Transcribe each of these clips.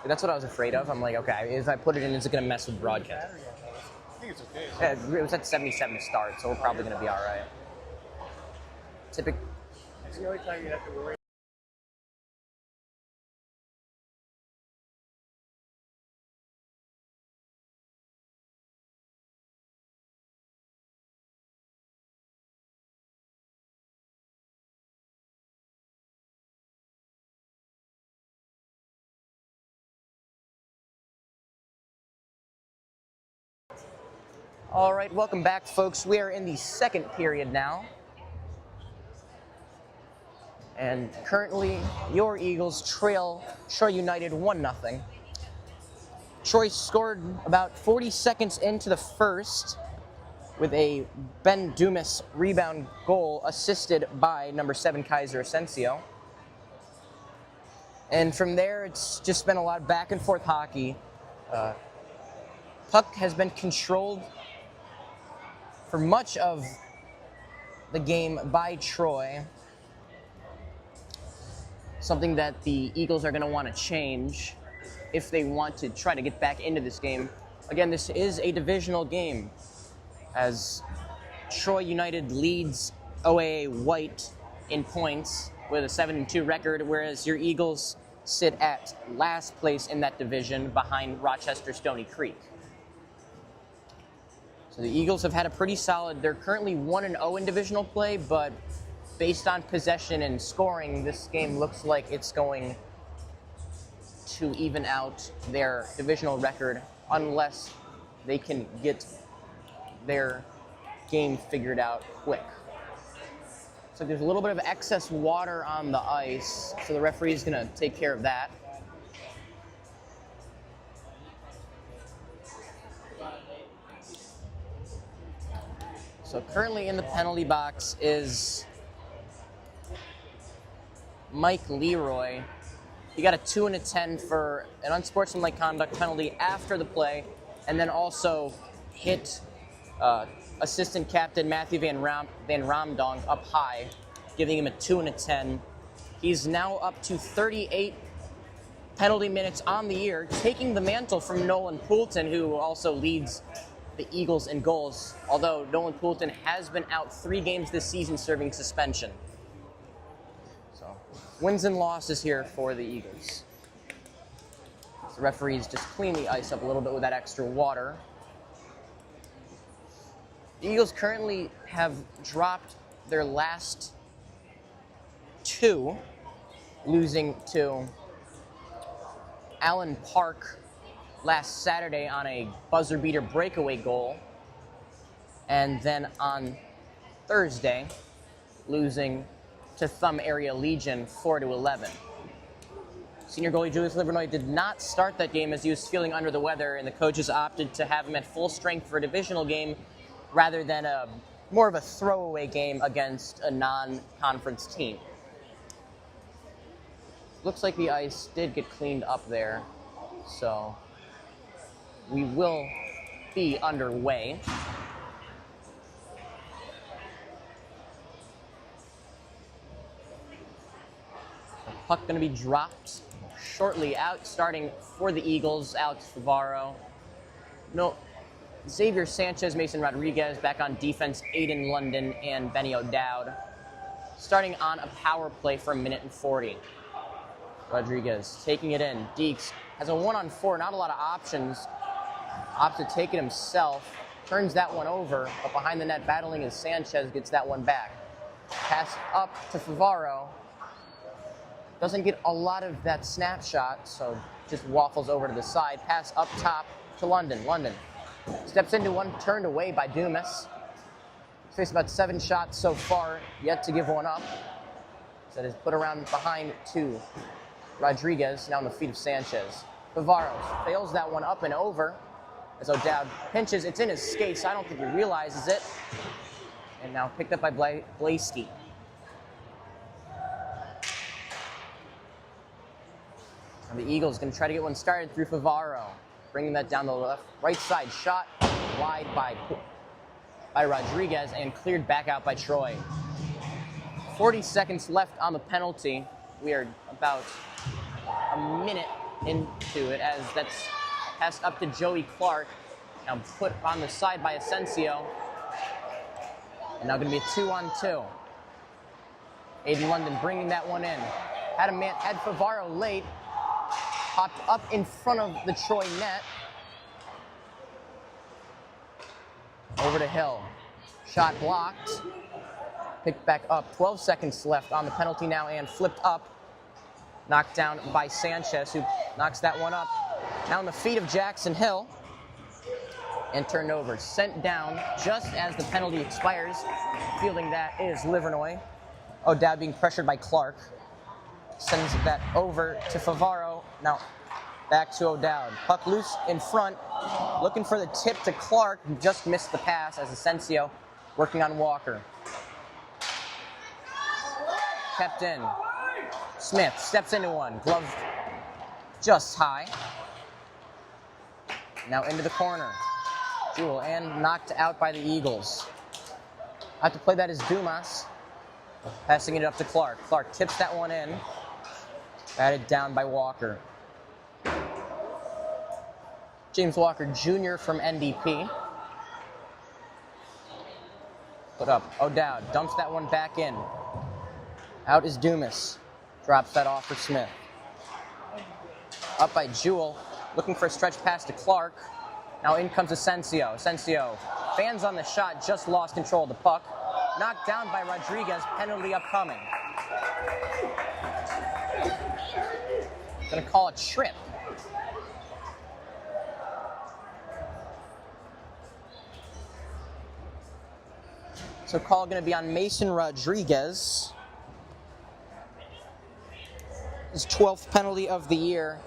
That's what I was afraid of. I'm like, okay, if I put it in, is it going to mess with broadcast? I think it's okay. Yeah, it was at 77 to start, so we're probably going to be all right. It's the only time you have to worry. All right, welcome back, folks. We are in the second period now. And currently, your Eagles trail Troy United 1-0. Troy scored about 40 seconds into the first with a Ben Dumas rebound goal assisted by number 7 Kaiser Asensio. And from there, it's just been a lot of back and forth hockey. Puck has been controlled for much of the game by Troy. Something that the Eagles are going to want to change if they want to try to get back into this game. Again, this is a divisional game, as Troy United leads OAA White in points with a 7-2 record, whereas your Eagles sit at last place in that division behind Rochester Stony Creek. So the Eagles have had a pretty solid, they're currently 1-0 in divisional play, but based on possession and scoring, this game looks like it's going to even out their divisional record unless they can get their game figured out quick. So there's a little bit of excess water on the ice, so the referee is going to take care of that. So currently in the penalty box is Mike Leroy. He got a 2 and a 10 for an unsportsmanlike conduct penalty after the play, and then also hit assistant captain Matthew Van Ramdong up high, giving him a 2 and a 10. He's now up to 38 penalty minutes on the year, taking the mantle from Nolan Poulton, who also leads the Eagles in goals, although Nolan Poulton has been out 3 games this season serving suspension. So, wins and losses here for the Eagles. The referees just clean the ice up a little bit with that extra water. The Eagles currently have dropped their last 2, losing to Allen Park last Saturday on a buzzer beater breakaway goal, and then on Thursday losing to Thumb Area Legion 4-11. Senior goalie Julius Livernoy did not start that game as he was feeling under the weather, and the coaches opted to have him at full strength for a divisional game rather than a more of a throwaway game against a non-conference team. Looks like the ice did get cleaned up there, so we will be underway. The puck going to be dropped shortly out, starting for the Eagles, Alex Favaro. No, Xavier Sanchez, Mason Rodriguez back on defense, Aiden London and Benny O'Dowd. Starting on a power play for 1:40. Rodriguez taking it in. Deeks has a 1-on-4, not a lot of options. Opts to take it himself, turns that one over, but behind the net battling as Sanchez gets that one back. Pass up to Favaro. Doesn't get a lot of that snapshot, so just waffles over to the side. Pass up top to London. London steps into one, turned away by Dumas. He's faced about 7 shots so far, yet to give one up. That is put around behind to Rodriguez, now on the feet of Sanchez. Favaro fails that one up and over as O'Dowd pinches. It's in his skates. I don't think he realizes it. And now picked up by Blaski. And the Eagles going to try to get one started through Favaro. Bringing that down the right side. Shot wide by Rodriguez and cleared back out by Troy. 40 seconds left on the penalty. We are about a minute into it as that's passed up to Joey Clark. Now put on the side by Asensio. And now going to be a 2-on-2. Aiden London bringing that one in. Had Favaro late. Popped up in front of the Troy net. Over to Hill. Shot blocked. Picked back up. 12 seconds left on the penalty now and flipped up. Knocked down by Sanchez, who knocks that one up. Now on the feet of Jackson Hill. And turned over. Sent down just as the penalty expires. Fielding that is Livernois. O'Dowd being pressured by Clark. Sends that over to Favaro. Now back to O'Dowd. Puck loose in front. Looking for the tip to Clark, who just missed the pass as Asensio working on Walker. Kept in. Smith steps into one. Glove just high. Now into the corner. Jewell and knocked out by the Eagles. Out to play that is Dumas. Passing it up to Clark. Clark tips that one in. Batted down by Walker. James Walker Jr. from NDP. Put up. O'Dowd dumps that one back in. Out is Dumas. Drops that off for Smith. Up by Jewell. Looking for a stretch pass to Clark. Now in comes Asensio. Asensio fans on the shot, just lost control of the puck. Knocked down by Rodriguez, penalty upcoming. Gonna call a trip. So call gonna be on Mason Rodriguez. His 12th penalty of the year.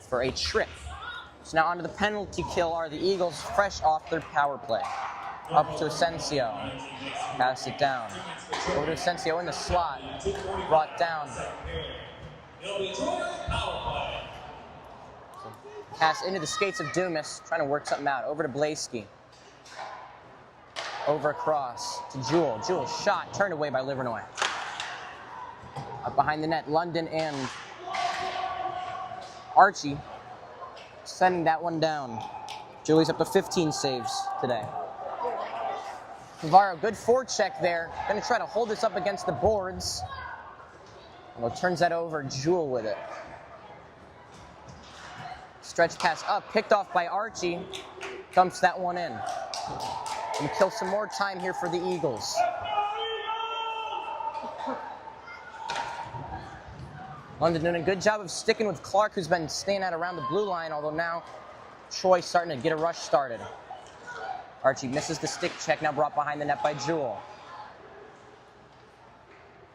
For a trip. So now onto the penalty kill are the Eagles, fresh off their power play. Up to Asensio. Pass it down. Over to Asensio in the slot. Brought down. Pass into the skates of Dumas, trying to work something out. Over to Blaski. Over across to Jewell. Jewell shot, turned away by Livernois. Up behind the net, London and Archie sending that one down. Julie's up to 15 saves today. Favaro, good forecheck there. Going to try to hold this up against the boards. Well, turns that over. Jewell with it. Stretch pass up, picked off by Archie. Dumps that one in. And kill some more time here for the Eagles. London doing a good job of sticking with Clark, who's been staying out around the blue line, although now Troy's starting to get a rush started. Archie misses the stick check, now brought behind the net by Jewell.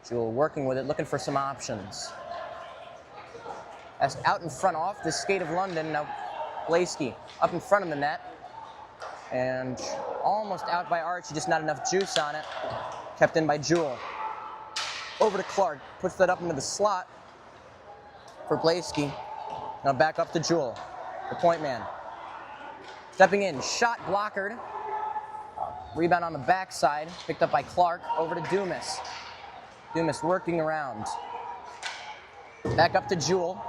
Jewell working with it, looking for some options. That's out in front off the skate of London. Now Blaski up in front of the net. And almost out by Archie, just not enough juice on it. Kept in by Jewell. Over to Clark, puts that up into the slot for Blaski. Now back up to Jewell, the point man. Stepping in, shot blockered. Rebound on the backside, picked up by Clark. Over to Dumas. Dumas working around. Back up to Jewell.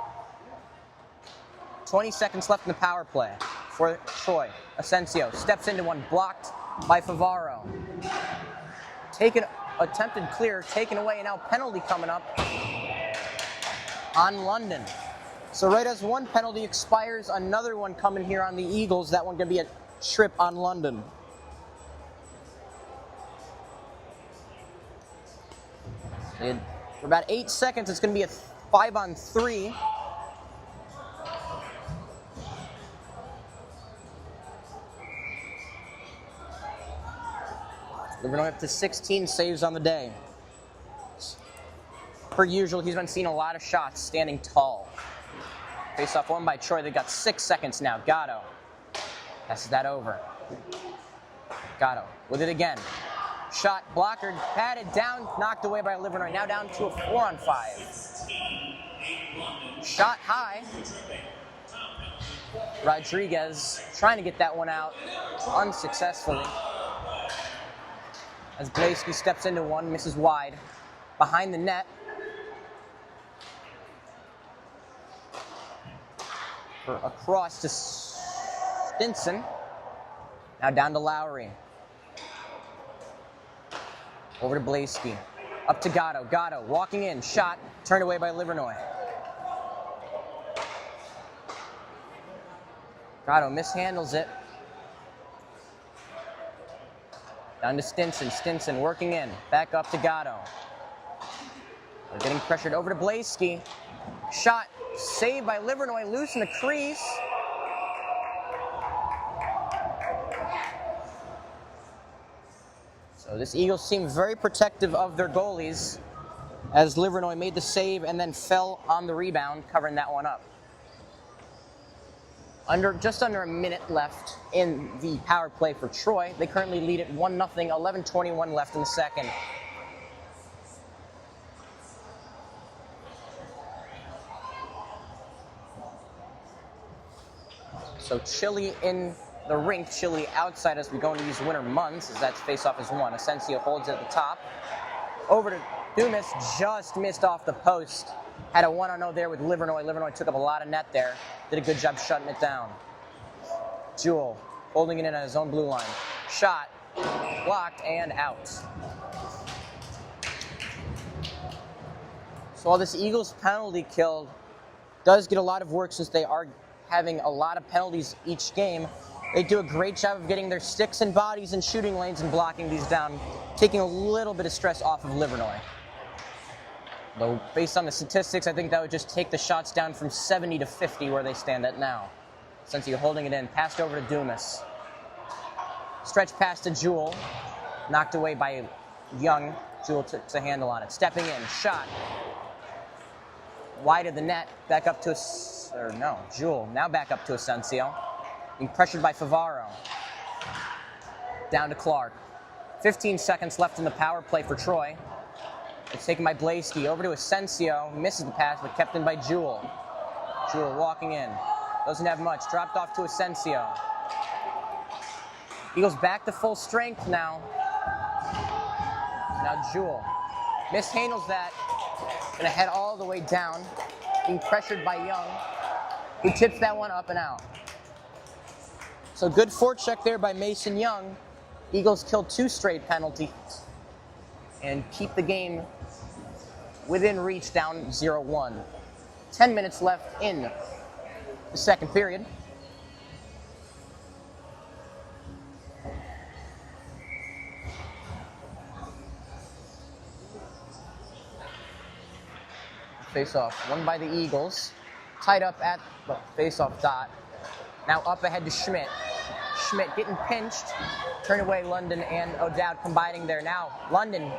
20 seconds left in the power play for Troy. Asensio steps into one, blocked by Favaro. Attempted clear, taken away, and now penalty coming up on London. So right as one penalty expires, another one coming here on the Eagles. That one going to be a trip on London. For about 8 seconds, it's going to be a 5-on-3. Livernois up to 16 saves on the day. Per usual, he's been seeing a lot of shots standing tall. Face-off won by Troy. They've got 6 seconds now. Gatto passes that over. Gatto with it again. Shot blockered, patted down, knocked away by Livernois. Now down to a 4-on-5. Shot high. Rodriguez trying to get that one out unsuccessfully. As Blaski steps into one, misses wide. Behind the net, Across to Stinson. Now down to Lowry. Over to Blaski. Up to Gatto. Gatto walking in. Shot. Turned away by Livernois. Gatto mishandles it. Down to Stinson. Stinson working in. Back up to Gatto. They're getting pressured over to Blaski. Shot. Saved by Livernois. Loose in the crease. So this Eagles team very protective of their goalies as Livernois made the save and then fell on the rebound, covering that one up. Just under a minute left in the power play for Troy. They currently lead at 1-0, 11:21 left in the second. So chilly in the rink, chilly outside as we go into these winter months, as that face-off is won. Asensio holds it at the top. Over to Dumas, just missed off the post. Had a 1-0 there with Livernois. Livernois took up a lot of net there. Did a good job shutting it down. Jewell holding it in on his own blue line. Shot, blocked, and out. So while this Eagles penalty kill does get a lot of work since they are having a lot of penalties each game, they do a great job of getting their sticks and bodies and shooting lanes and blocking these down, taking a little bit of stress off of Livernois. Though, based on the statistics, I think that would just take the shots down from 70 to 50 where they stand at now. Since you're holding it in, passed over to Dumas. Stretch pass to Jewell, knocked away by Young. Jewell took the handle on it. Stepping in, shot. Wide of the net, back up to, Jewell, now back up to Asensio. Being pressured by Favaro. Down to Clark. 15 seconds left in the power play for Troy. It's taken by Blaski. Over to Asensio. Misses the pass, but kept in by Jewell. Jewell walking in. Doesn't have much. Dropped off to Asensio. Eagles back to full strength now. Now Jewell mishandles that. Gonna head all the way down. Being pressured by Young, who tips that one up and out. So good forecheck there by Mason Young. Eagles kill 2 straight penalties and keep the game within reach, down 0-1. 10 minutes left in the second period. Face-off won by the Eagles. Tied up at the face-off dot. Now up ahead to Schmidt. Schmidt getting pinched. Turn away London and O'Dowd combining there. Now London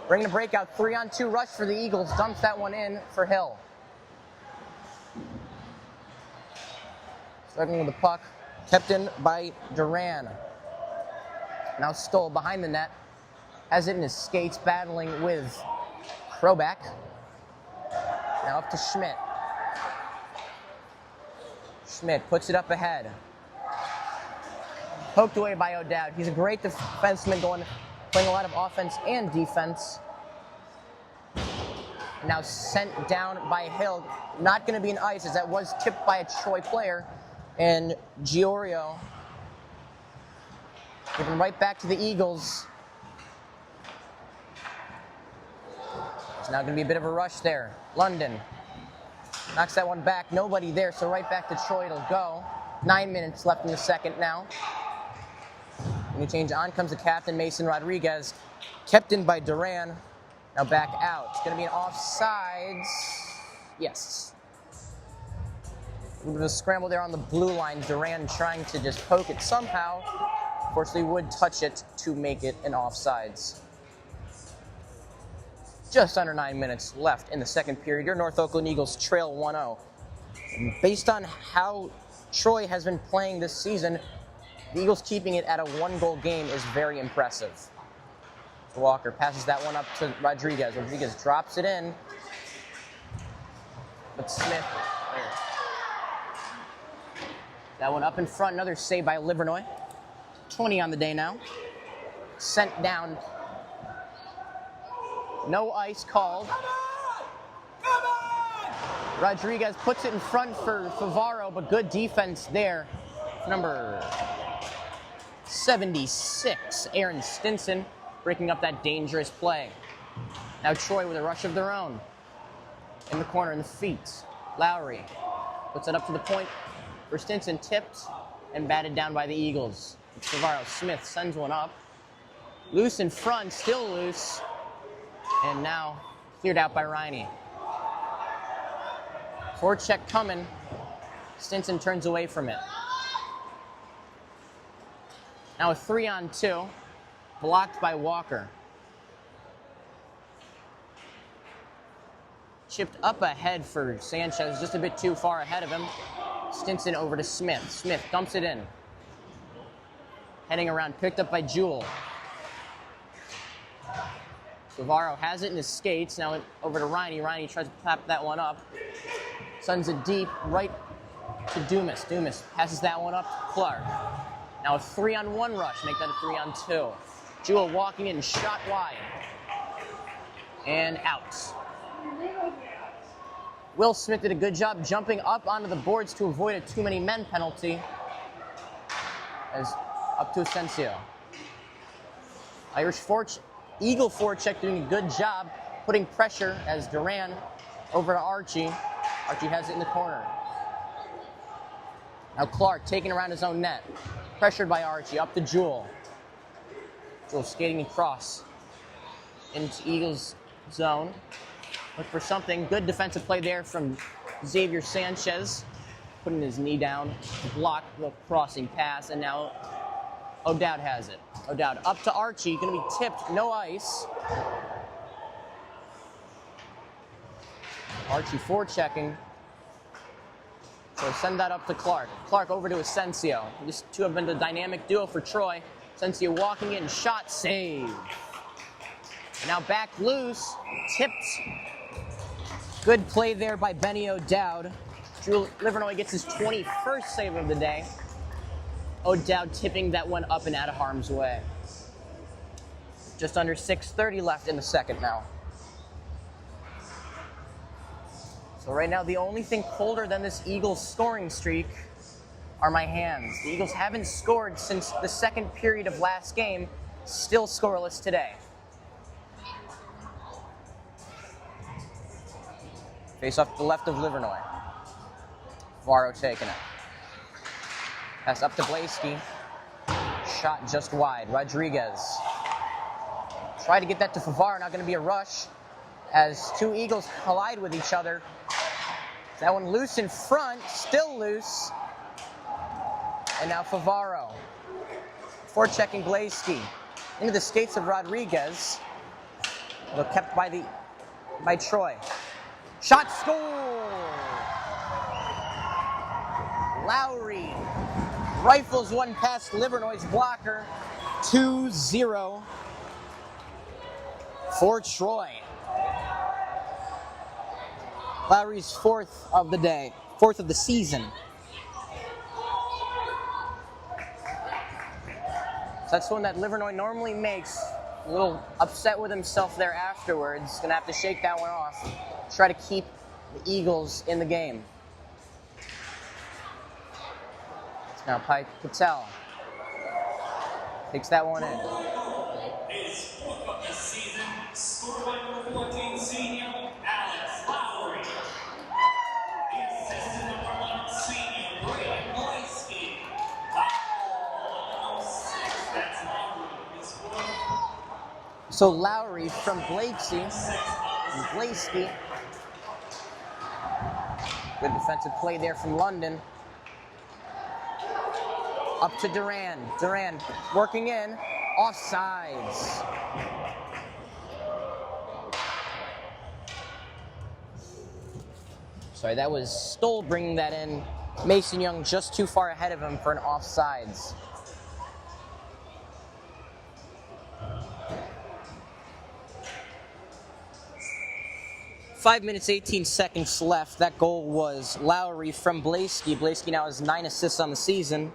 bringing a breakout 3-on-2 rush for the Eagles. Dumps that one in for Hill. Struggling with the puck. Kept in by Duran. Now Stoll behind the net. Has it in his skates, battling with Kroback. Now up to Schmidt. Schmidt puts it up ahead. Poked away by O'Dowd. He's a great defenseman, playing a lot of offense and defense. Now sent down by Hill. Not going to be an ice, as that was tipped by a Troy player. And Giorio giving right back to the Eagles. It's now going to be a bit of a rush there. London knocks that one back. Nobody there, so right back to Troy it'll go. 9 minutes left in the second now. When you change on comes the captain, Mason Rodriguez. Kept in by Duran. Now back out. It's going to be an offsides. Yes. A little bit of a scramble there on the blue line. Duran trying to just poke it somehow. Fortunately would touch it to make it an offsides. Just under 9 minutes left in the second period. Your North Oakland Eagles trail 1-0. And based on how Troy has been playing this season, the Eagles keeping it at a 1-goal game is very impressive. Walker passes that one up to Rodriguez. Rodriguez drops it in. But Smith, that one up in front. Another save by Livernois. 20 on the day now. Sent down. No ice called. Come on! Rodriguez puts it in front for Favaro, but good defense there. Number 76, Aaron Stinson, breaking up that dangerous play. Now Troy with a rush of their own. In the corner, in the feet. Lowry puts it up to the point for Stinson, tipped and batted down by the Eagles. It's Favaro. Smith sends one up. Loose in front, still loose. And now cleared out by Riney. Forecheck coming. Stinson turns away from it. Now a 3-on-2, blocked by Walker. Chipped up ahead for Sanchez, just a bit too far ahead of him. Stinson over to Smith. Smith dumps it in. Heading around, picked up by Jewell. Favaro has it in his skates. Now over to Riney. Riney tries to tap that one up. Sends it deep, right to Dumas. Dumas passes that one up to Clark. Now a 3-on-1 rush, make that a 3-on-2. Jewell walking in, shot wide. And out. Will Smith did a good job jumping up onto the boards to avoid a too many men penalty. As up to Asensio. Eagle forecheck doing a good job putting pressure as Duran over to Archie. Archie has it in the corner. Now Clark taking around his own net. Pressured by Archie, up to Jewell. Jewell skating across into Eagles zone. Look for something. Good defensive play there from Xavier Sanchez. Putting his knee down to block the crossing pass. And now O'Dowd has it. O'Dowd up to Archie. Going to be tipped. No ice. Archie forechecking. So send that up to Clark. Clark over to Asensio. These two have been the dynamic duo for Troy. Asensio walking in, shot, save. Now back loose, tipped. Good play there by Benny O'Dowd. Drew Livernois gets his 21st save of the day. O'Dowd tipping that one up and out of harm's way. Just under 6:30 left in the second now. So right now, the only thing colder than this Eagles scoring streak are my hands. The Eagles haven't scored since the second period of last game, still scoreless today. Face off to the left of Livernois. Favaro taking it. Pass up to Blaski. Shot just wide. Rodriguez. Try to get that to Favaro, not going to be a rush as two Eagles collide with each other. That one loose in front, still loose. And now Favaro. Forechecking Blaski. Into the skates of Rodriguez. Though kept by Troy. Shot, score! Lowry rifles one past Livernois' blocker. 2-0 for Troy. Lowry's fourth of the day, fourth of the season. So that's one that Livernois normally makes. A little upset with himself there afterwards. Gonna have to shake that one off. Try to keep the Eagles in the game. Now Patel takes that one in. His fourth of the season, scored by number 14 senior Alex Lowry. The assist is number 1 senior Brayden Blaski. Number 6, that's Lowry. His fourth. So Lowry from Blaski. Good defensive play there from London. Up to Duran. Duran working in. Offsides. Sorry, that was Stoll bringing that in. Mason Young just too far ahead of him for an offsides. Five minutes, 18 seconds left. That goal was Lowry from Blaski. Blaski now has 9 assists on the season.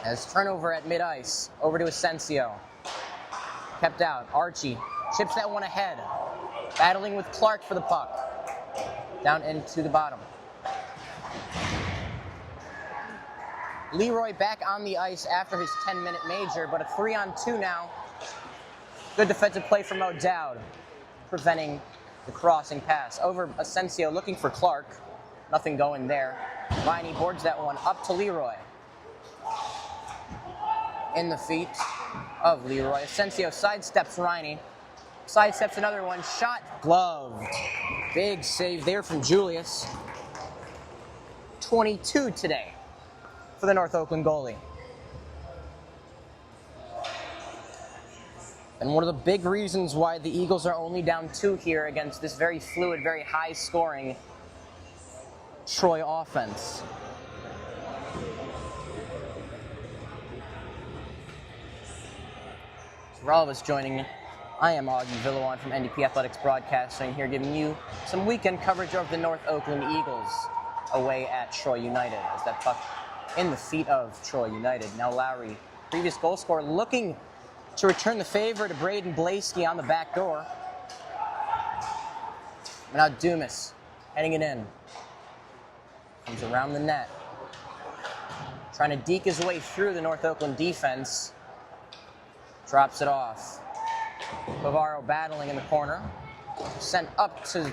As turnover at mid-ice. Over to Asensio. Kept out. Archie chips that one ahead. battling with Clark for the puck. Down into the bottom. Leroy back on the ice after his 10-minute major, but a 3-on-2 now. Good defensive play from O'Dowd, preventing the crossing pass. Over Asensio looking for Clark. Nothing going there. Viney boards that one up to Leroy. In the feet of Leroy. Asensio sidesteps Riney. Sidesteps another one. Shot gloved. Big save there from Julius. 22 today for the North Oakland goalie. And one of the big reasons why the Eagles are only down 2 here against this very fluid, very high-scoring Troy offense. For all of us joining me, I am Augie Villawan from NDP Athletics Broadcasting here giving you some weekend coverage of the North Oakland Eagles away at Troy United. As that puck in the feet of Troy United. Now Lowry, previous goal scorer, looking to return the favor to Braden Blaski on the back door. And now Dumas heading it in. Comes around the net. Trying to deke his way through the North Oakland defense. Drops it off. Bavaro battling in the corner. Sent up to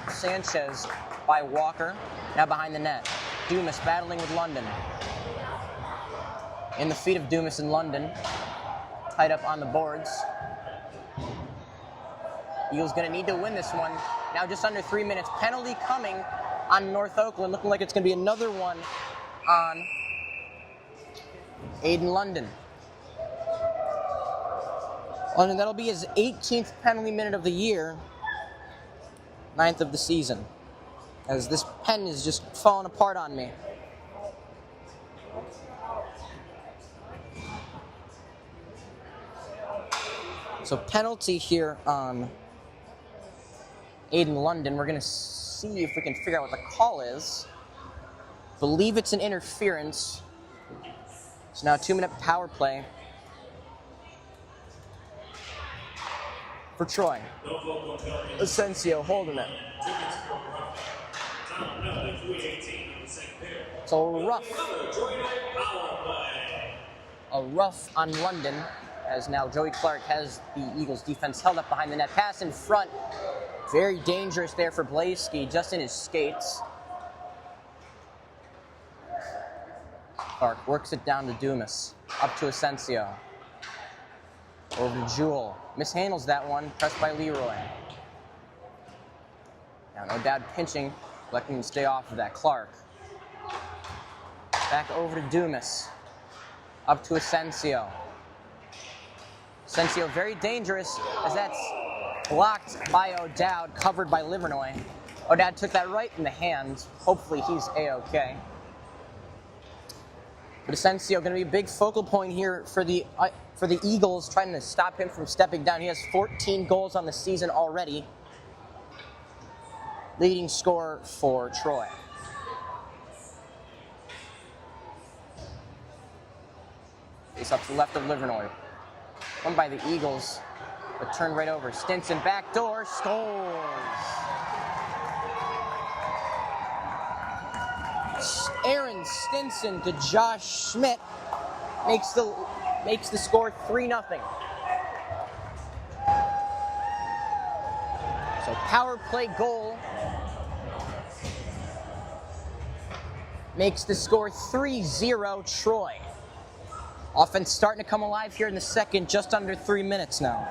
Sanchez by Walker. Now behind the net. Dumas battling with London. In the feet of Dumas and London. Tied up on the boards. Eagles going to need to win this one. Now just under 3 minutes. Penalty coming on North Oakland. Looking like it's going to be another one on Aiden London. And that'll be his 18th penalty minute of the year. 9th of the season. As this pen is just falling apart on me. So penalty here on Aiden London. We're going to see if we can figure out what the call is. Believe it's an interference. So now a 2-minute power play for Troy. Asensio holding it. So a rough on London. As now Joey Clark has the Eagles defense held up behind the net. Pass in front. Very dangerous there for Blaski, just in his skates. Clark works it down to Dumas. Up to Asensio. Over to Jewell. Mishandles that one. Pressed by Leroy. Now no doubt pinching. Letting him stay off of that. Clark. Back over to Dumas. Up to Asensio. Asensio very dangerous as that's blocked by O'Dowd, covered by Livernois. O'Dowd took that right in the hands. Hopefully he's A-okay. But Asensio going to be a big focal point here for the Eagles, trying to stop him from stepping down. He has 14 goals on the season already. Leading scorer for Troy. Face up to the left of Livernois. Won by the Eagles, but turned right over. Stinson backdoor, scores. Aaron Stinson to Josh Schmidt makes the score 3-0. So power play goal makes the score 3-0 Troy. Offense starting to come alive here in the second, just under 3 minutes now.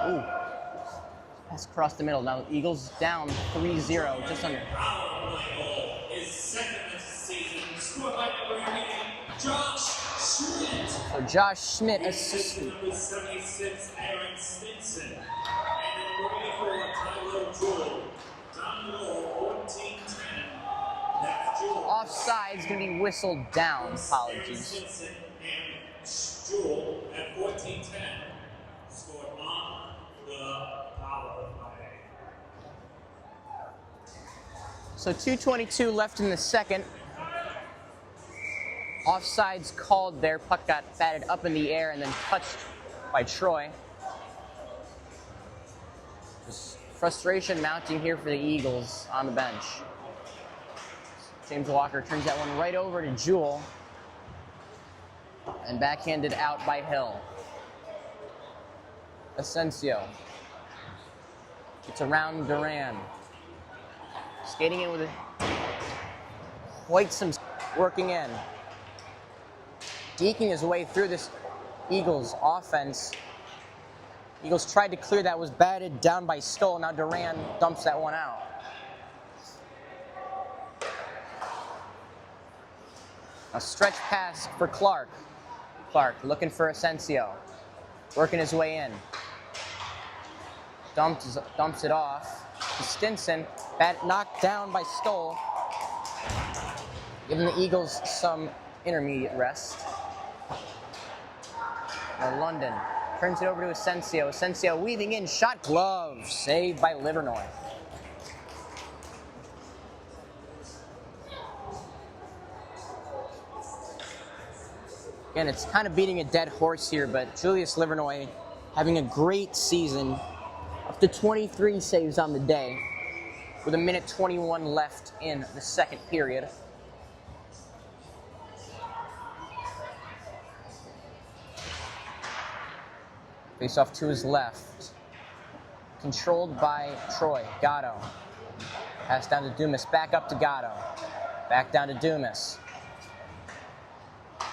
Ooh. Pass across the middle. Now Eagles down 3-0, just under. His second this season, scored by number 8, Josh Schmidt. So Josh Schmidt assisted. Number 76, Aaron Stinson. And then number 84, Tyler Jewell. Down low, 14-10. offside is going to be whistled down. Apologies. Jensen and Jewel at 14-10 scored on the power play. So 2:22 left in the second. Offsides called there. Puck got batted up in the air and then touched by Troy. Just frustration mounting here for the Eagles on the bench. James Walker turns that one right over to Jewell. And backhanded out by Hill. Asensio. It's around Duran. Skating in with quite some working in. Deking his way through this Eagles offense. Eagles tried to clear that, was batted down by Stoll. Now Duran dumps that one out. A stretch pass for Clark. Clark looking for Asensio. Working his way in. Dumps it off to Stinson. Knocked down by Stoll. Giving the Eagles some intermediate rest. Now London turns it over to Asensio. Asensio weaving in, shot glove, saved by Livernois. Again, it's kind of beating a dead horse here, but Julius Livernois having a great season, up to 23 saves on the day, with 1:21 left in the second period. Face off to his left. Controlled by Troy. Gatto. Pass down to Dumas. Back up to Gatto. Back down to Dumas.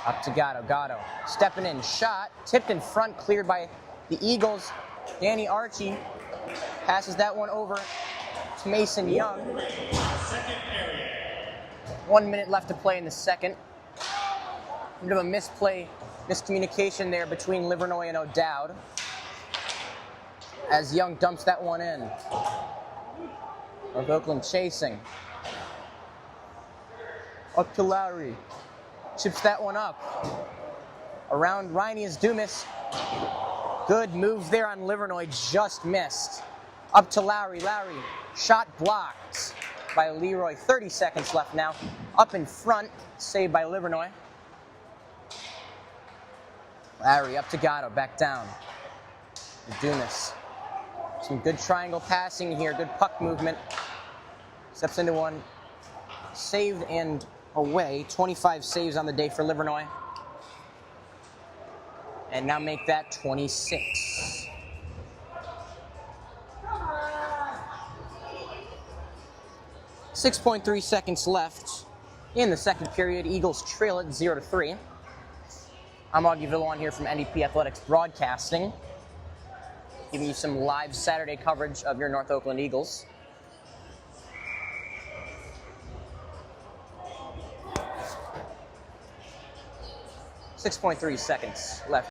Up to Gatto. Gatto stepping in. Shot. Tipped in front. Cleared by the Eagles. Danny Archie passes that one over to Mason Young. 1 minute left to play in the second. A bit of a miscommunication there between Livernois and O'Dowd, as Young dumps that one in. North Oakland chasing. Up to Lowry. Chips that one up. Around Riney is Dumas. Good move there on Livernois, just missed. Up to Lowry. Lowry, shot blocked by Leroy. 30 seconds left now. Up in front, saved by Livernois. Lowry up to Gatto, back down. Dumas. Some good triangle passing here, good puck movement. Steps into one. Saved and away. 25 saves on the day for Livernois. And now make that 26. .3 seconds left in the second period. Eagles trail it 0-3. I'm Augie Villon here from NDP Athletics Broadcasting, giving you some live Saturday coverage of your North Oakland Eagles. .3 seconds left.